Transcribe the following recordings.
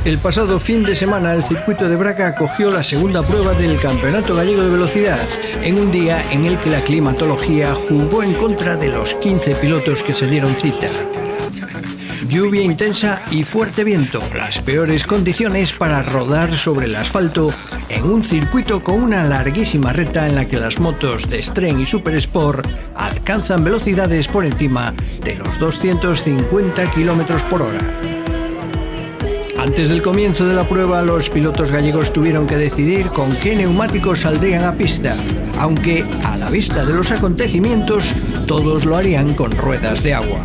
El pasado fin de semana el circuito de Braga acogió la segunda prueba del Campeonato Gallego de Velocidad, en un día en el que la climatología jugó en contra de los 15 pilotos que se dieron cita. Lluvia intensa y fuerte viento, las peores condiciones para rodar sobre el asfalto en un circuito con una larguísima recta en la que las motos de Extreme y Super Sport alcanzan velocidades por encima de los 250 km/h. Antes del comienzo de la prueba, los pilotos gallegos tuvieron que decidir con qué neumáticos saldrían a pista, aunque a la vista de los acontecimientos todos lo harían con ruedas de agua.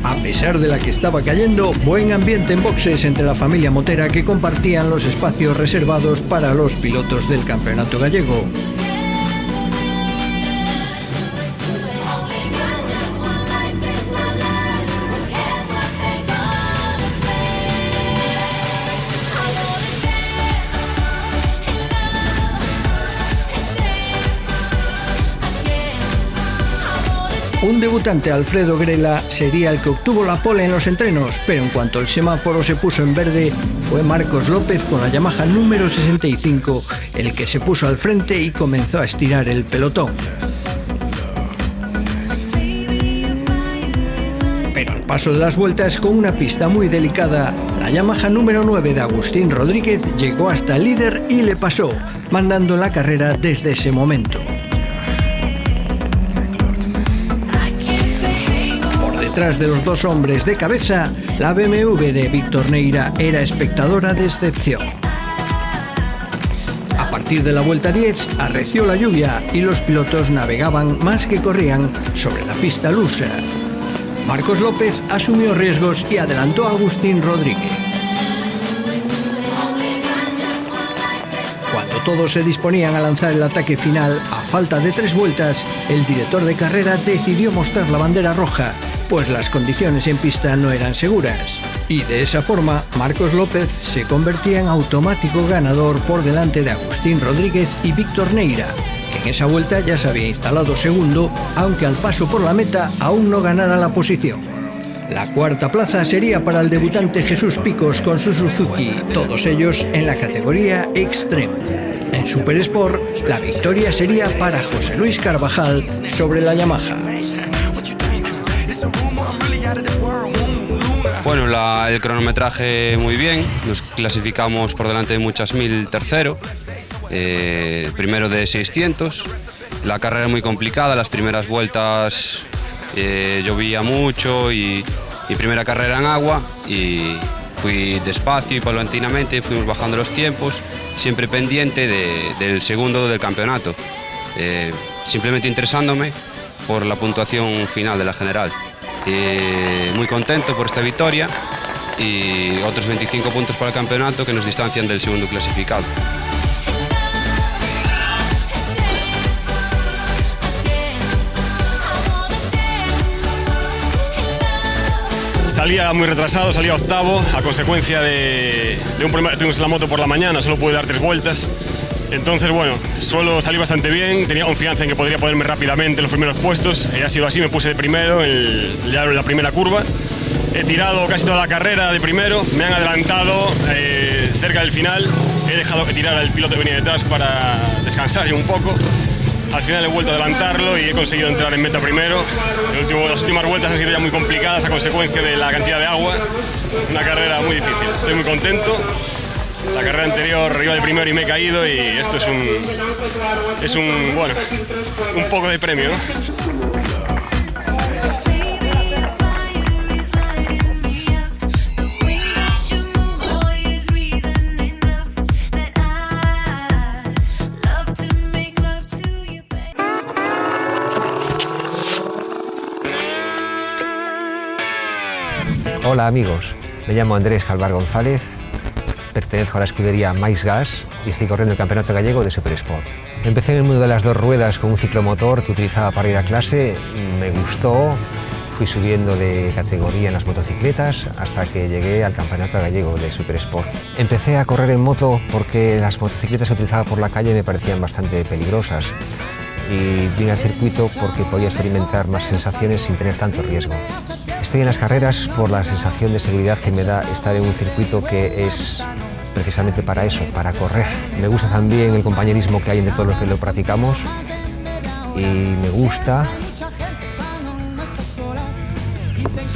A pesar de la que estaba cayendo, buen ambiente en boxes entre la familia motera que compartían los espacios reservados para los pilotos del campeonato gallego. Un debutante, Alfredo Grela, sería el que obtuvo la pole en los entrenos, pero en cuanto el semáforo se puso en verde, fue Marcos López con la Yamaha número 65 el que se puso al frente y comenzó a estirar el pelotón. Pero al paso de las vueltas, con una pista muy delicada, la Yamaha número 9 de Agustín Rodríguez llegó hasta el líder y le pasó, mandando la carrera desde ese momento. Detrás de los dos hombres de cabeza, la BMW de Víctor Neira era espectadora de excepción. A partir de la vuelta 10, arreció la lluvia y los pilotos navegaban más que corrían sobre la pista lusa. Marcos López asumió riesgos y adelantó a Agustín Rodríguez. Cuando todos se disponían a lanzar el ataque final, a falta de 3 vueltas, el director de carrera decidió mostrar la bandera roja, pues las condiciones en pista no eran seguras. Y de esa forma, Marcos López se convertía en automático ganador por delante de Agustín Rodríguez y Víctor Neira, que en esa vuelta ya se había instalado segundo, aunque al paso por la meta aún no ganara la posición. La cuarta plaza sería para el debutante Jesús Picos con su Suzuki, todos ellos en la categoría Extreme. En Super Sport, la victoria sería para José Luis Carvajal sobre la Yamaha. Bueno, el cronometraje muy bien, nos clasificamos por delante de Muchas Mil tercero, primero de 600. La carrera muy complicada, las primeras vueltas llovía mucho y primera carrera en agua, y fui despacio y paulatinamente fuimos bajando los tiempos, siempre pendiente del segundo del campeonato, simplemente interesándome por la puntuación final de la general. Muy contento por esta victoria y otros 25 puntos para el campeonato que nos distancian del segundo clasificado. Salía muy retrasado, salía octavo a consecuencia de un problema que tuvimos en la moto por la mañana, solo pude dar 3 vueltas. Entonces, bueno, suelo salir bastante bien, tenía confianza en que podría ponerme rápidamente en los primeros puestos, ha sido así, me puse de primero ya en la primera curva, he tirado casi toda la carrera de primero, me han adelantado cerca del final, he dejado que tirara el piloto que venía detrás para descansar yo un poco, al final he vuelto a adelantarlo y he conseguido entrar en meta primero. Las últimas vueltas han sido ya muy complicadas a consecuencia de la cantidad de agua, una carrera muy difícil, estoy muy contento. La carrera anterior iba de primero y me he caído, y esto es un poco de premio, ¿no? Hola amigos, me llamo Andrés Calvar González, pertenezco a la escudería Mais Gas y estoy corriendo el campeonato gallego de Super Sport. Empecé en el mundo de las 2 ruedas con un ciclomotor que utilizaba para ir a clase, me gustó, fui subiendo de categoría en las motocicletas hasta que llegué al campeonato gallego de Super Sport. Empecé a correr en moto porque las motocicletas que utilizaba por la calle me parecían bastante peligrosas. y vine al circuito porque podía experimentar más sensaciones sin tener tanto riesgo. Estoy en las carreras por la sensación de seguridad que me da estar en un circuito que es precisamente para eso, para correr. Me gusta también el compañerismo que hay entre todos los que lo practicamos y me gusta...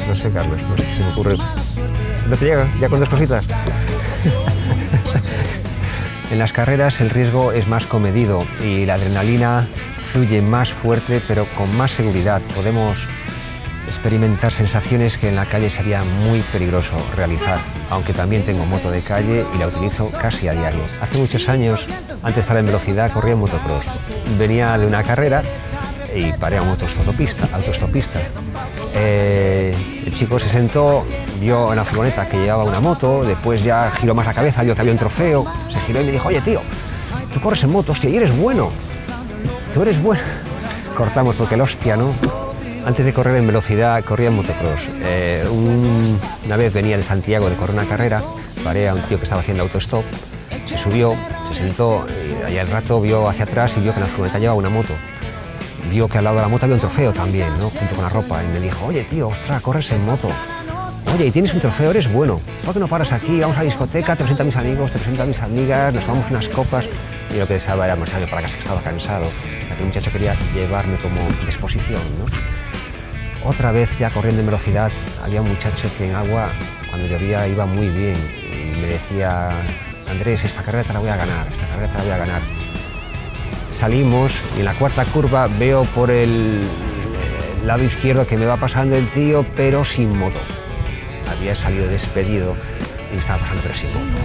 No sé, Carlos, no sé qué se me ocurre. ¿No te llega? ¿Ya con dos cositas? En las carreras el riesgo es más comedido y la adrenalina fluye más fuerte pero con más seguridad. Podemos experimentar sensaciones que en la calle sería muy peligroso realizar, aunque también tengo moto de calle y la utilizo casi a diario. Hace muchos años, antes de estar en velocidad, corría en motocross. Venía de una carrera y paré a un autostopista. El chico se sentó, vio en la furgoneta que llevaba una moto, después ya giró más la cabeza, vio que había un trofeo, se giró y me dijo: oye tío, tú corres en moto, hostia, y eres bueno, tú eres bueno. Cortamos porque el hostia, ¿no? Antes de correr en velocidad corría en motocross. Una vez venía de Santiago de correr una carrera, paré a un tío que estaba haciendo autostop, se subió, se sentó, y allá al rato vio hacia atrás y vio que en la furgoneta llevaba una moto. Vio que al lado de la moto había un trofeo también, ¿no? Junto con la ropa, y me dijo: oye tío, ostras, corres en moto. Oye, y tienes un trofeo, eres bueno. ¿Por qué no paras aquí? Vamos a la discoteca, te presento a mis amigos, te presento a mis amigas, nos tomamos unas copas. Y lo que deseaba era marcharme para casa, que estaba cansado. Aquel muchacho quería llevarme como disposición, ¿no? Otra vez, ya corriendo en velocidad, había un muchacho que en agua, cuando llovía, iba muy bien. Y me decía: Andrés, esta carrera te la voy a ganar, esta carrera te la voy a ganar. Salimos y en la cuarta curva veo por el lado izquierdo que me va pasando el tío, pero sin moto. Había salido despedido y estaba pasando, pero sin moto.